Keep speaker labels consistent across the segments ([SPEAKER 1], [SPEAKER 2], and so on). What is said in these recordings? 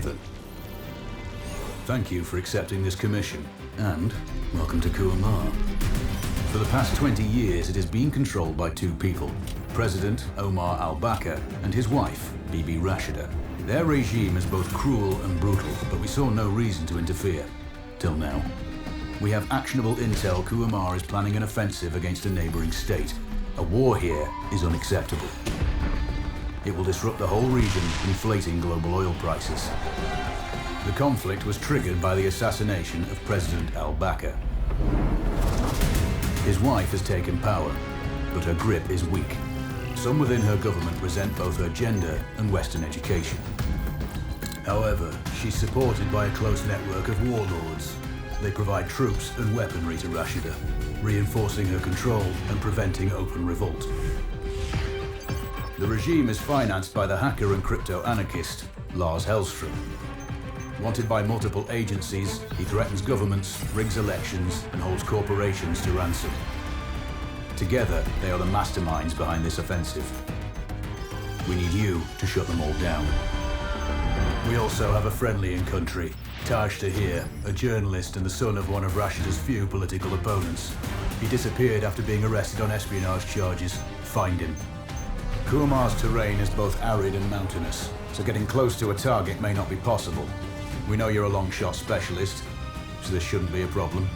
[SPEAKER 1] Raven. Thank you for accepting this commission, and welcome to Kuamar. For the past 20 years, it has been controlled by two people, President Omar al-Bakr and his wife, Bibi Rashida. Their regime is both cruel and brutal, but we saw no reason to interfere, till now. We have actionable intel Kuamar is planning an offensive against a neighboring state. A war here is unacceptable. It will disrupt the whole region, inflating global oil prices. The conflict was triggered by the assassination of President al-Bakr. His wife has taken power, but her grip is weak. Some within her government resent both her gender and Western education. However, she's supported by a close network of warlords. They provide troops and weaponry to Rashida, reinforcing her control and preventing open revolt. The regime is financed by the hacker and crypto-anarchist, Lars Hellstrom. Wanted by multiple agencies, he threatens governments, rigs elections, and holds corporations to ransom. Together, they are the masterminds behind this offensive. We need you to shut them all down. We also have a friendly in country, Taj Tahir, a journalist and the son of one of Rashida's few political opponents. He disappeared after being arrested on espionage charges. Find him. Kuamar's terrain is both arid and mountainous, so getting close to a target may not be possible. We know you're a long shot specialist, so this shouldn't be a problem.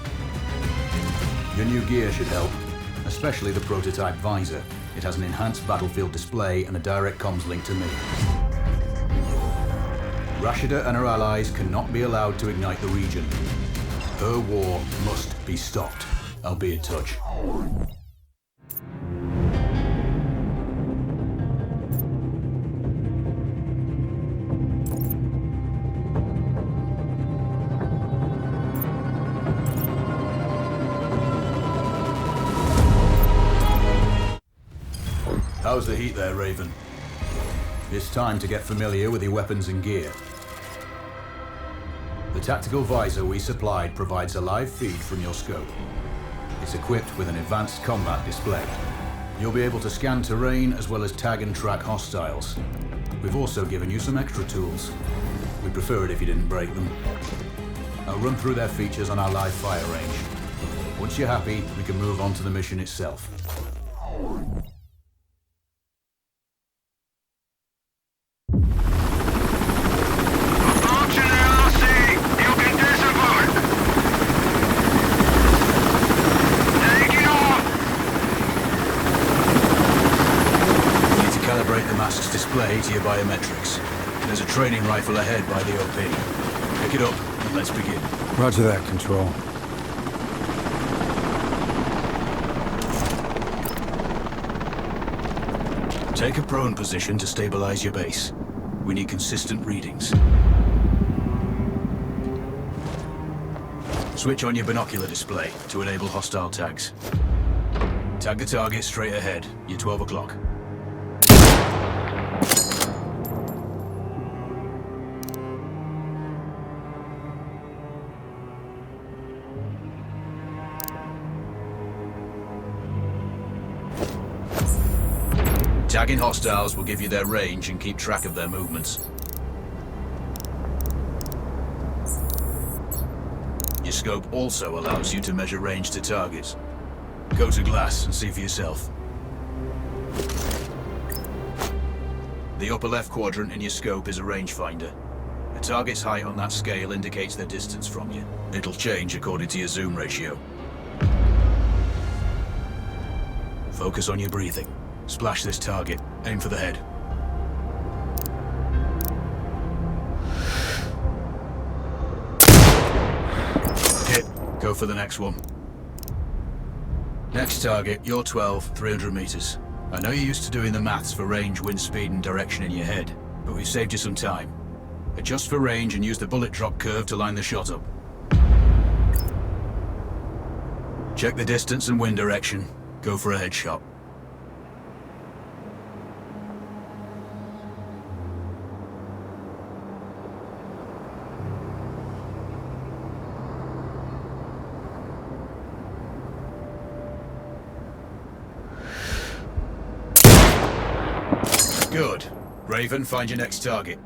[SPEAKER 1] Your new gear should help, especially the prototype visor. It has an enhanced battlefield display and a direct comms link to me. Rashida and her allies cannot be allowed to ignite the region. Her war must be stopped. I'll be in touch. How's the heat there, Raven? It's time to get familiar with your weapons and gear. The tactical visor we supplied provides a live feed from your scope. It's equipped with an advanced combat display. You'll be able to scan terrain as well as tag and track hostiles. We've also given you some extra tools. We'd prefer it if you didn't break them. I'll run through their features on our live fire range. Once you're happy, we can move on to the mission itself. Display to your biometrics. There's a training rifle ahead by the OP. Pick it up and let's begin.
[SPEAKER 2] Roger that, Control.
[SPEAKER 1] Take a prone position to stabilize your base. We need consistent readings. Switch on your binocular display to enable hostile tags. Tag the target straight ahead. You're 12 o'clock. Tagging hostiles will give you their range and keep track of their movements. Your scope also allows you to measure range to targets. Go to glass and see for yourself. The upper left quadrant in your scope is a rangefinder. A target's height on that scale indicates their distance from you. It'll change according to your zoom ratio. Focus on your breathing. Splash this target. Aim for the head. Hit. Go for the next one. Next target, you're 12, 300 meters. I know you're used to doing the maths for range, wind speed, and direction in your head, but we've saved you some time. Adjust for range and use the bullet drop curve to line the shot up. Check the distance and wind direction. Go for a headshot. Good. Raven, find your next target.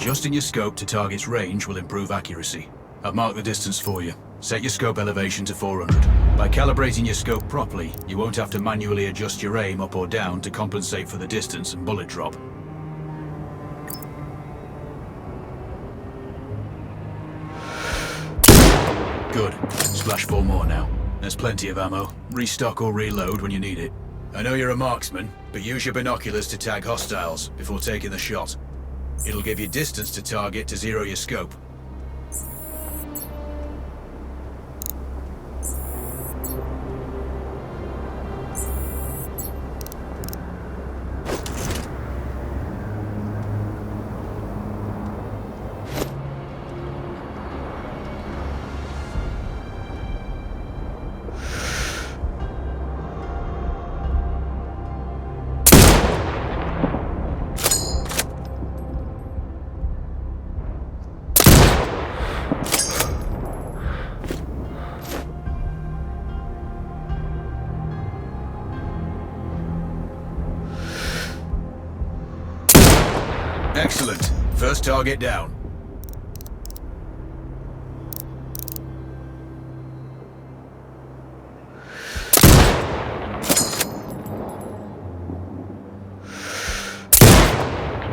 [SPEAKER 1] Adjusting your scope to target's range will improve accuracy. I've marked the distance for you. Set your scope elevation to 400. By calibrating your scope properly, you won't have to manually adjust your aim up or down to compensate for the distance and bullet drop. Good. Splash 4 more now. There's plenty of ammo. Restock or reload when you need it. I know you're a marksman, but use your binoculars to tag hostiles before taking the shot. It'll give you distance to target to zero your scope. Excellent. First target down.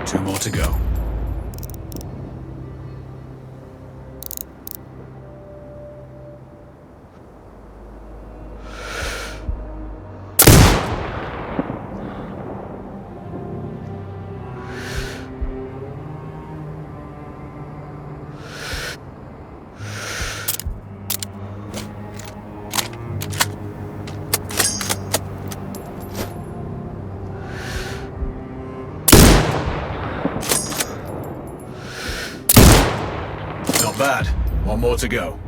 [SPEAKER 1] Two more to go. Not bad. One more to go.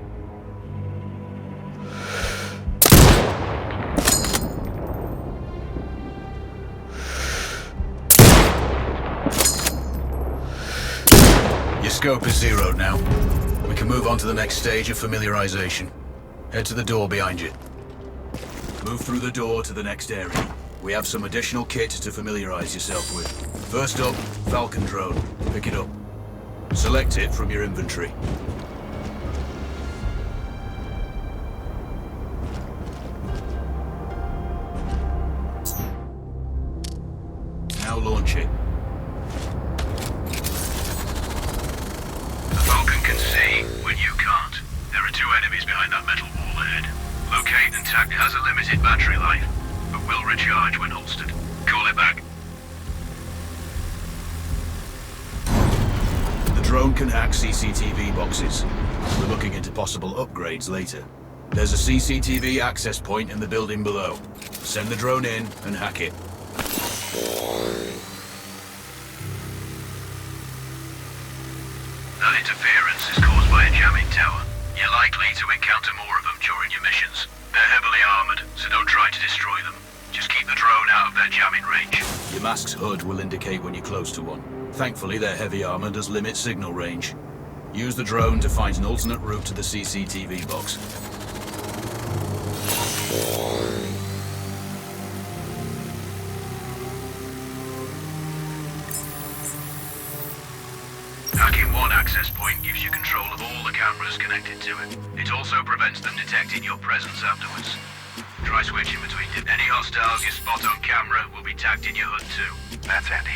[SPEAKER 1] Your scope is zeroed now. We can move on to the next stage of familiarization. Head to the door behind you. Move through the door to the next area. We have some additional kit to familiarize yourself with. First up, Falcon drone. Pick it up. Select it from your inventory. Now launch it.
[SPEAKER 2] The Falcon can see when you can't. There are two enemies behind that metal wall ahead. Locate and tag. It has a limited battery life, but will recharge when holstered. Call it back.
[SPEAKER 1] The drone can hack CCTV boxes. We're looking into possible upgrades later. There's a CCTV access point in the building below. Send the drone in and hack it.
[SPEAKER 2] That interference is caused by a jamming tower. You're likely to encounter more of them during your missions. They're heavily armored, so don't try to destroy them. Just keep the drone out of their jamming range.
[SPEAKER 1] Your mask's HUD will indicate when you're close to one. Thankfully, their heavy armor does limit signal range. Use the drone to find an alternate route to the CCTV box.
[SPEAKER 2] Hacking one access point gives you control of all the cameras connected to it. It also prevents them detecting your presence afterwards. Try switching between them. Any hostiles you spot on camera will be tagged in your HUD too. That's handy.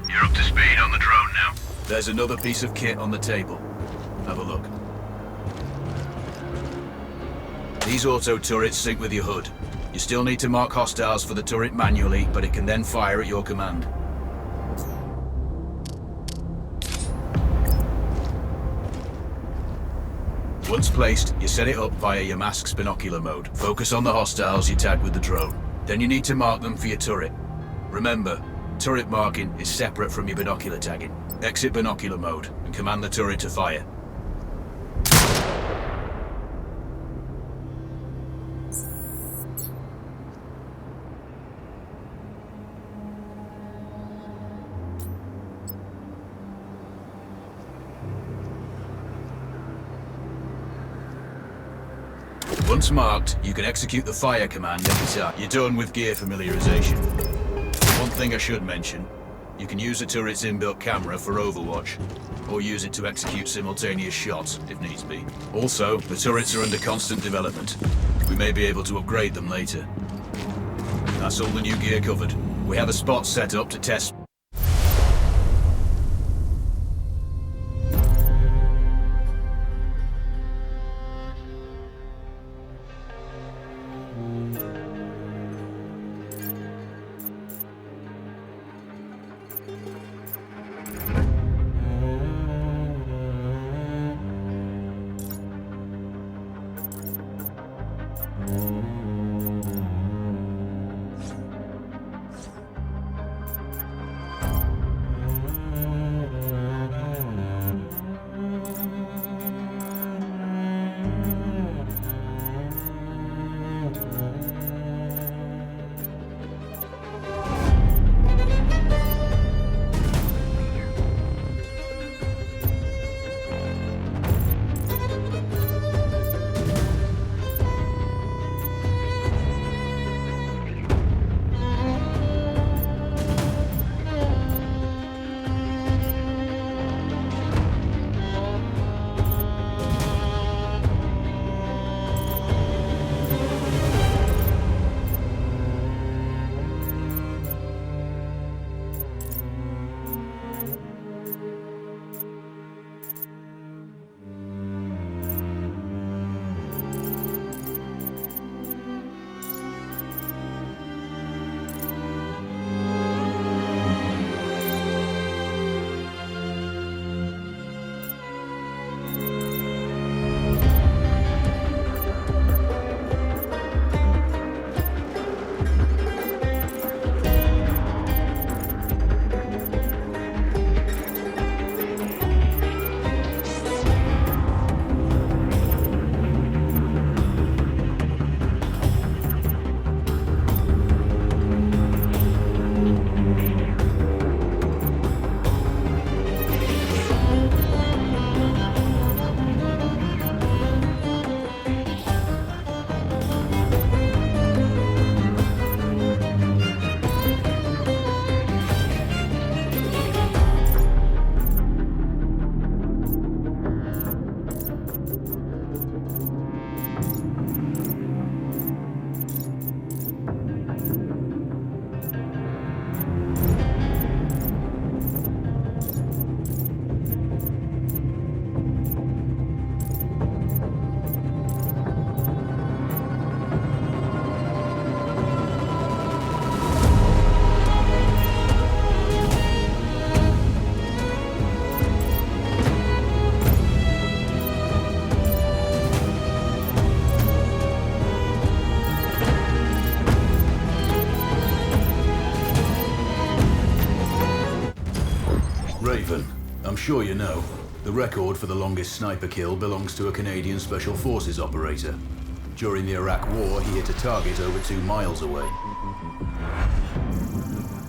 [SPEAKER 2] You're up to speed on the drone now.
[SPEAKER 1] There's another piece of kit on the table. Have a look. These auto turrets sync with your HUD. You still need to mark hostiles for the turret manually, but it can then fire at your command. Once placed, you set it up via your mask's binocular mode. Focus on the hostiles you tag with the drone. Then you need to mark them for your turret. Remember, turret marking is separate from your binocular tagging. Exit binocular mode and command the turret to fire. Once marked, you can execute the fire command every time. You're done with gear familiarization. One thing I should mention, you can use the turret's inbuilt camera for overwatch, or use it to execute simultaneous shots, if needs be. Also, the turrets are under constant development. We may be able to upgrade them later. That's all the new gear covered. We have a spot set up to test. Raven, I'm sure you know, the record for the longest sniper kill belongs to a Canadian Special Forces operator. During the Iraq War, he hit a target over 2 miles away.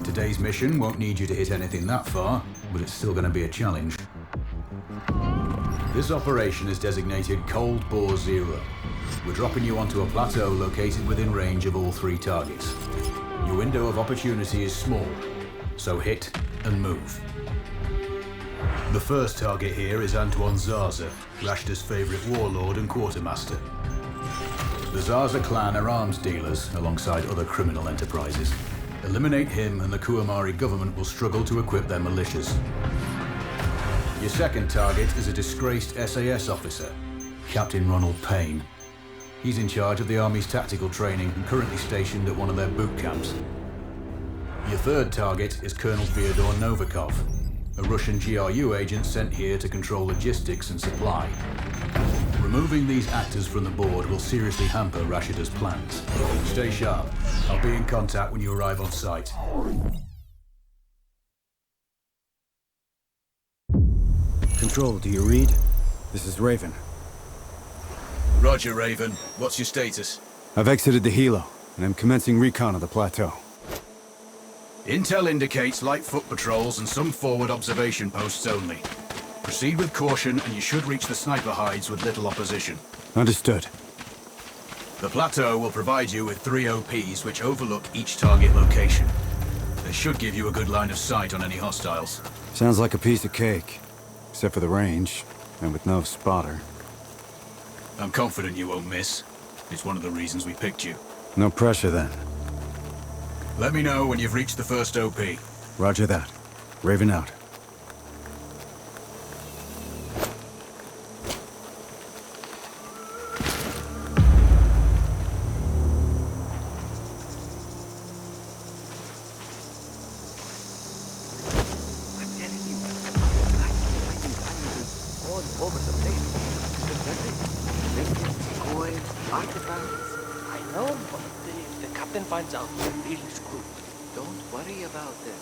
[SPEAKER 1] Today's mission won't need you to hit anything that far, but it's still going to be a challenge. This operation is designated Cold Bore Zero. We're dropping you onto a plateau located within range of all 3 targets. Your window of opportunity is small, so hit and move. The first target here is Antoine Zaza, Rashta's favorite warlord and quartermaster. The Zaza clan are arms dealers alongside other criminal enterprises. Eliminate him and the Kuamari government will struggle to equip their militias. Your second target is a disgraced SAS officer, Captain Ronald Payne. He's in charge of the Army's tactical training and currently stationed at one of their boot camps. Your third target is Colonel Fyodor Novikov, a Russian GRU agent sent here to control logistics and supply. Removing these actors from the board will seriously hamper Rashida's plans. Stay sharp. I'll be in contact when you arrive on site.
[SPEAKER 3] Control, do you read? This is Raven.
[SPEAKER 1] Roger, Raven. What's your status?
[SPEAKER 3] I've exited the helo, and I'm commencing recon of the plateau.
[SPEAKER 1] Intel indicates light foot patrols and some forward observation posts only. Proceed with caution and you should reach the sniper hides with little opposition.
[SPEAKER 3] Understood.
[SPEAKER 1] The plateau will provide you with 3 OPs which overlook each target location. They should give you a good line of sight on any hostiles.
[SPEAKER 3] Sounds like a piece of cake. Except for the range, and with no spotter.
[SPEAKER 1] I'm confident you won't miss. It's one of the reasons we picked you.
[SPEAKER 3] No pressure then.
[SPEAKER 1] Let me know when you've reached the first OP.
[SPEAKER 3] Roger that. Raven out.
[SPEAKER 4] Finds out we're really screwed. Don't worry about it.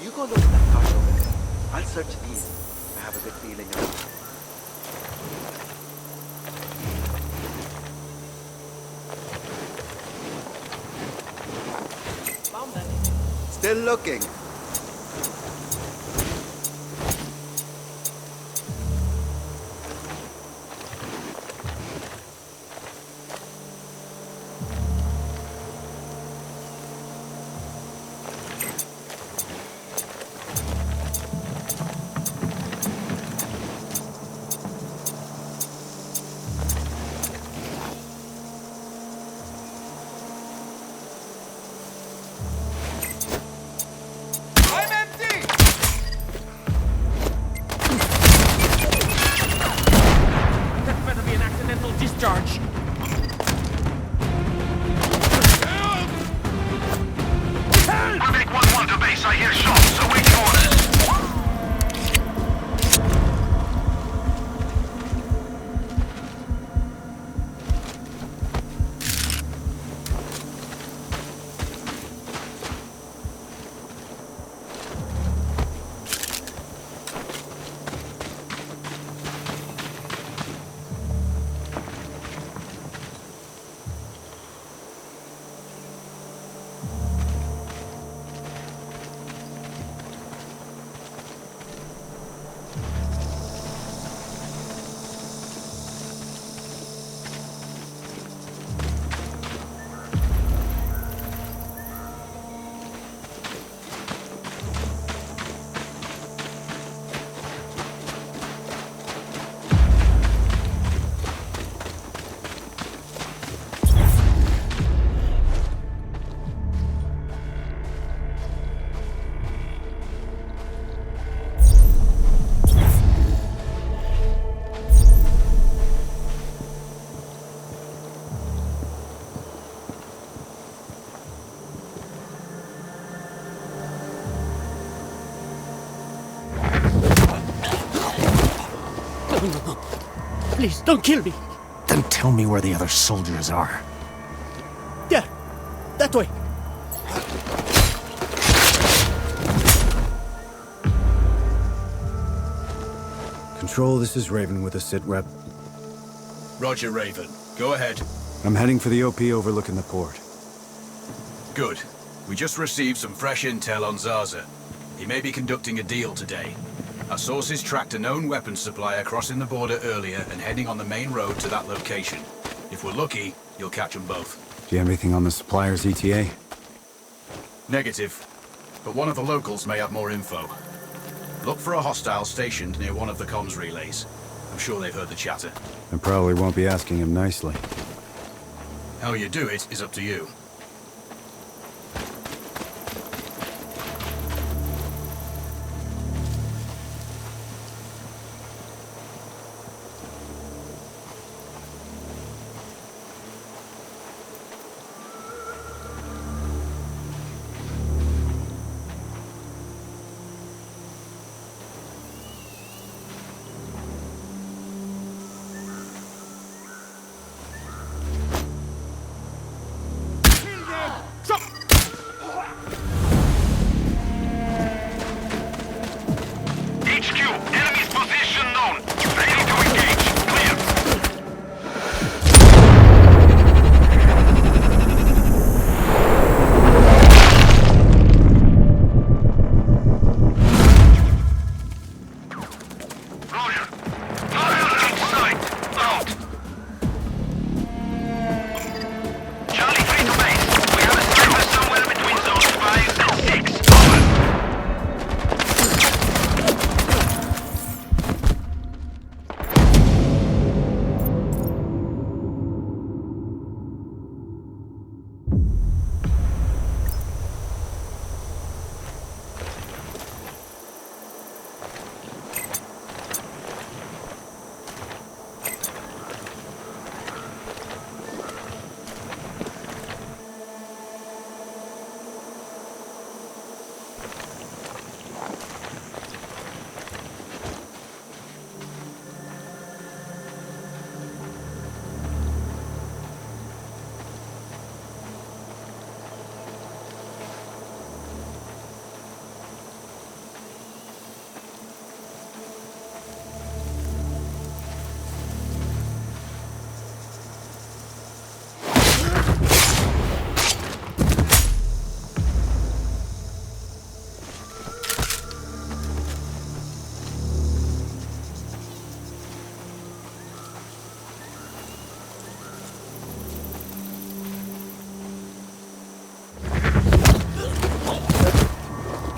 [SPEAKER 4] You go look at that cart over there. I'll search these. I have a good feeling about it. Found that. Still looking.
[SPEAKER 5] Discharge.
[SPEAKER 2] Medic 1-1 to base. I hear shots, so wait your orders.
[SPEAKER 5] No. Please, don't kill me.
[SPEAKER 6] Then tell me where the other soldiers are.
[SPEAKER 5] There. That way.
[SPEAKER 3] Control, this is Raven with a sit rep.
[SPEAKER 1] Roger, Raven. Go ahead.
[SPEAKER 3] I'm heading for the OP overlooking the port.
[SPEAKER 1] Good. We just received some fresh intel on Zaza. He may be conducting a deal today. Our sources tracked a known weapons supplier crossing the border earlier and heading on the main road to that location. If we're lucky, you'll catch them both.
[SPEAKER 3] Do you have anything on the supplier's ETA?
[SPEAKER 1] Negative. But one of the locals may have more info. Look for a hostile stationed near one of the comms relays. I'm sure they've heard the chatter.
[SPEAKER 3] I probably won't be asking him nicely.
[SPEAKER 1] How you do it is up to you.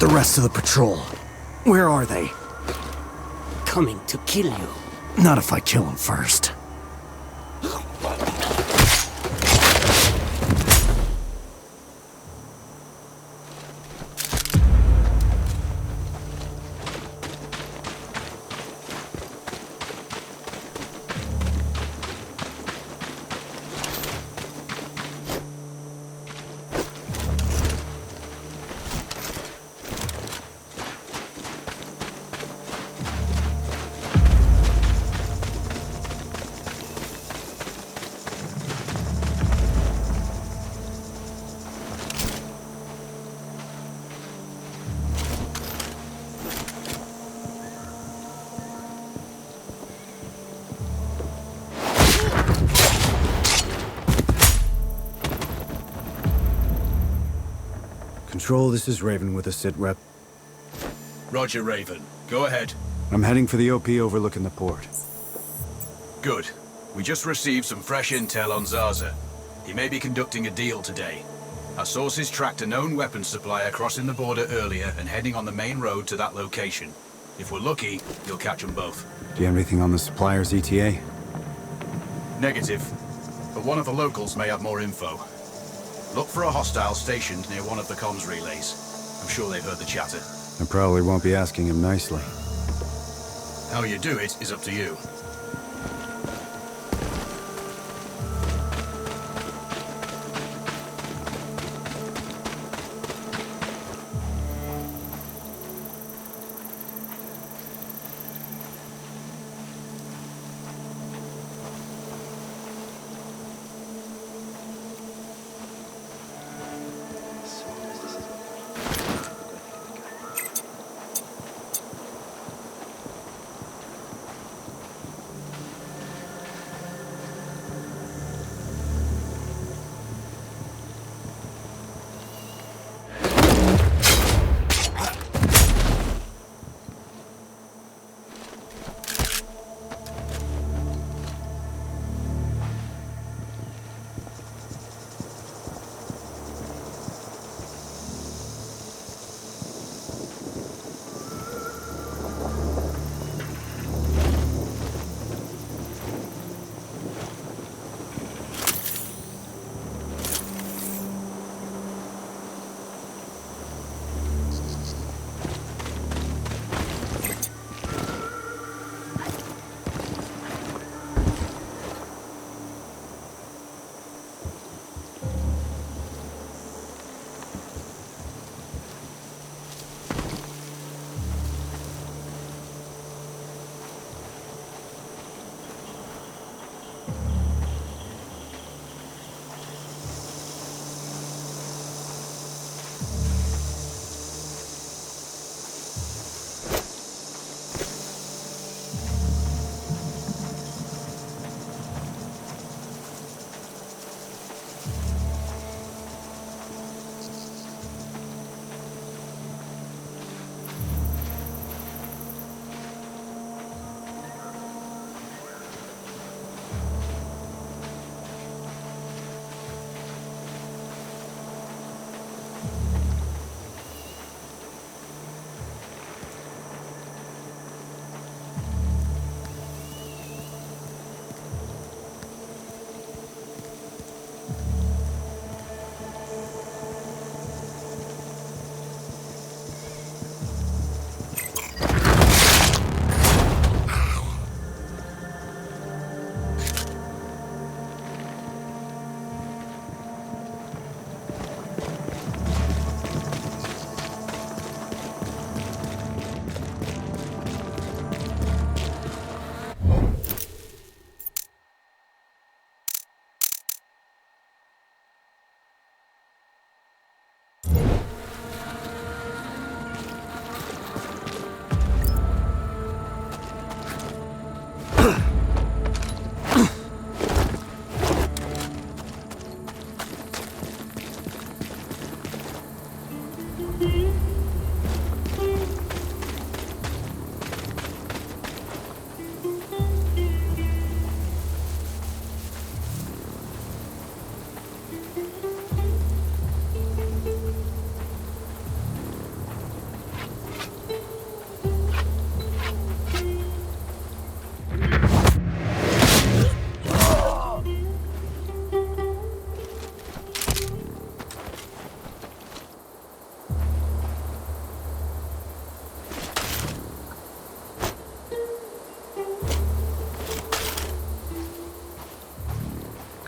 [SPEAKER 6] the rest of the patrol? Where are they?
[SPEAKER 5] Coming to kill you.
[SPEAKER 6] Not if I kill him first.
[SPEAKER 3] Control, this is Raven with a sit rep.
[SPEAKER 1] Roger, Raven. Go ahead.
[SPEAKER 3] I'm heading for the OP overlooking the port.
[SPEAKER 1] Good. We just received some fresh intel on Zaza. He may be conducting a deal today. Our sources tracked a known weapons supplier crossing the border earlier and heading on the main road to that location. If we're lucky, you'll catch them both.
[SPEAKER 3] Do you have anything on the supplier's ETA?
[SPEAKER 1] Negative. But one of the locals may have more info. Look for a hostile stationed near one of the comms relays. I'm sure they've heard the chatter.
[SPEAKER 3] I probably won't be asking him nicely.
[SPEAKER 1] How you do it is up to you.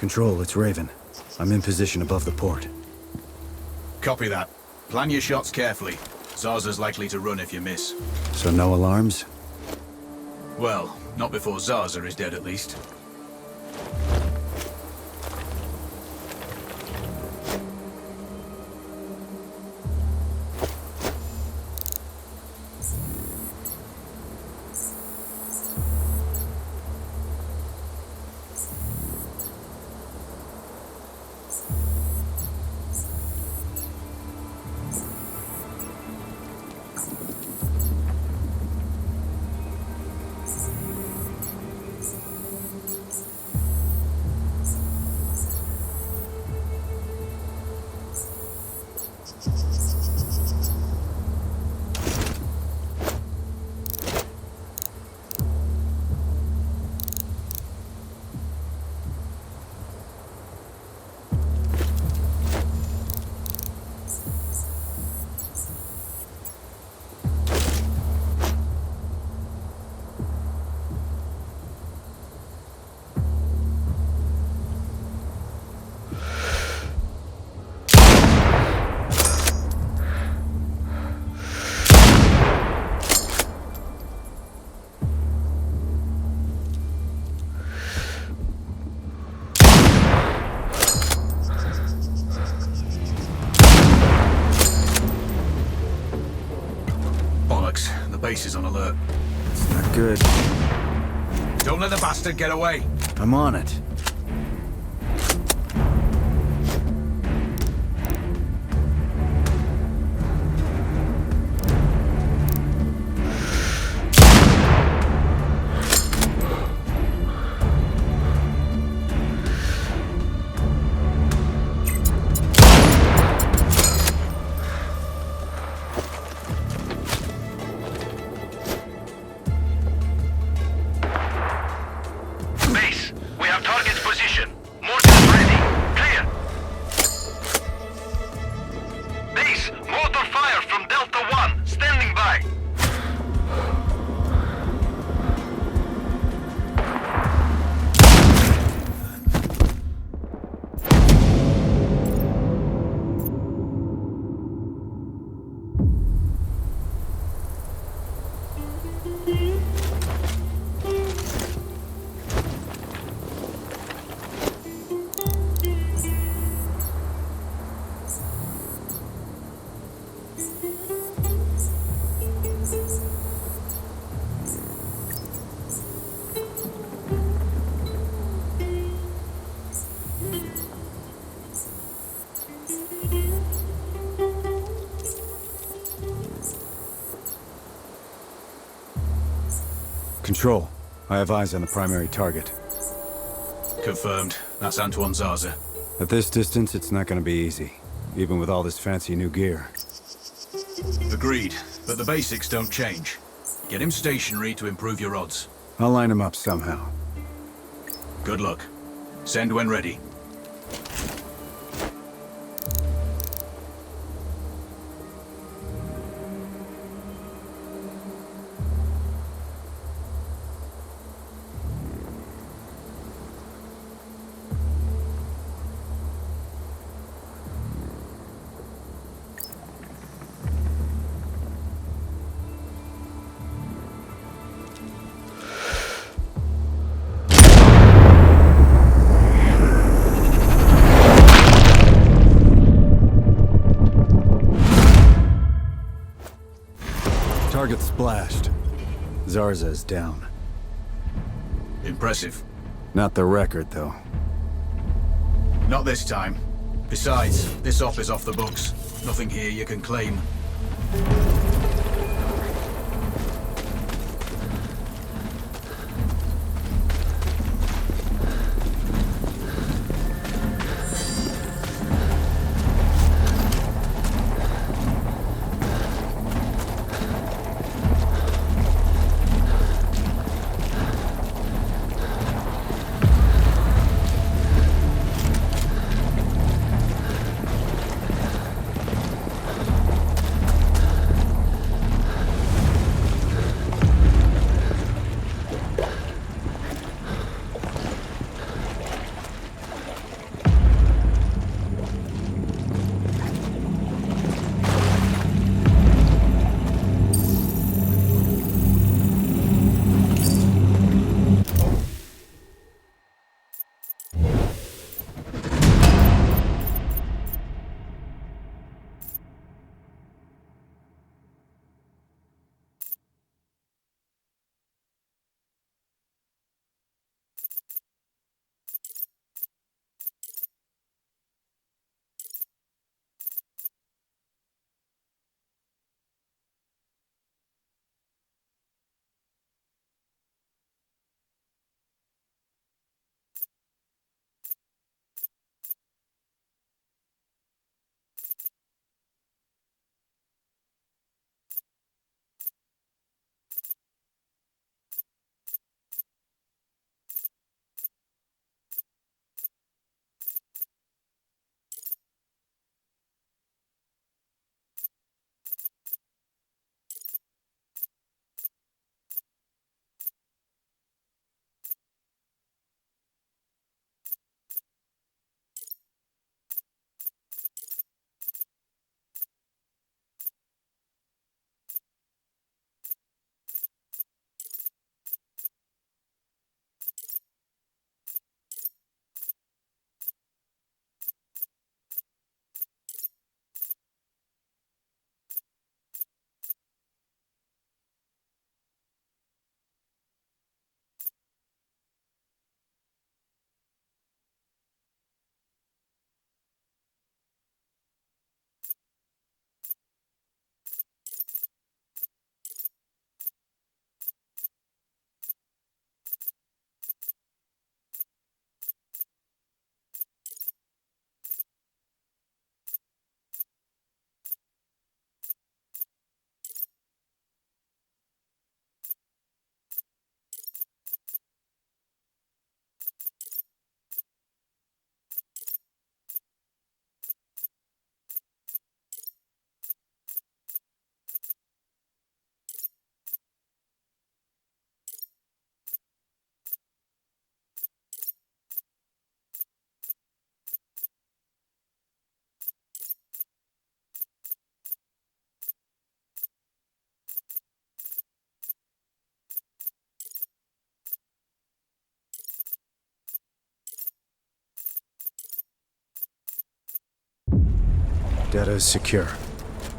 [SPEAKER 3] Control, it's Raven. I'm in position above the port.
[SPEAKER 1] Copy that. Plan your shots carefully. Zarza's likely to run if you miss.
[SPEAKER 3] So no alarms?
[SPEAKER 1] Well, not before Zarza is dead at least. The base is on alert.
[SPEAKER 3] It's not good.
[SPEAKER 1] Don't let the bastard get away!
[SPEAKER 3] I'm on it.
[SPEAKER 2] Base, we have target's position. Mortars ready. Clear. Base, mortar fire from Delta 1. Standing by.
[SPEAKER 3] Control, I have eyes on the primary target.
[SPEAKER 1] Confirmed. That's Antoine Zarza.
[SPEAKER 3] At this distance, it's not gonna be easy, even with all this fancy new gear.
[SPEAKER 1] Agreed, but the basics don't change. Get him stationary to improve your odds.
[SPEAKER 3] I'll line him up somehow.
[SPEAKER 1] Good luck. Send when ready.
[SPEAKER 3] Target splashed. Zarza is down.
[SPEAKER 1] Impressive.
[SPEAKER 3] Not the record, though.
[SPEAKER 1] Not this time. Besides, this op is off the books. Nothing here you can claim.
[SPEAKER 3] Data is secure.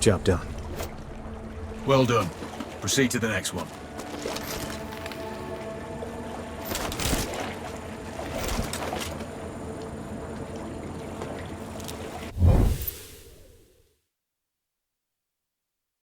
[SPEAKER 3] Job done.
[SPEAKER 1] Well done. Proceed to the next one.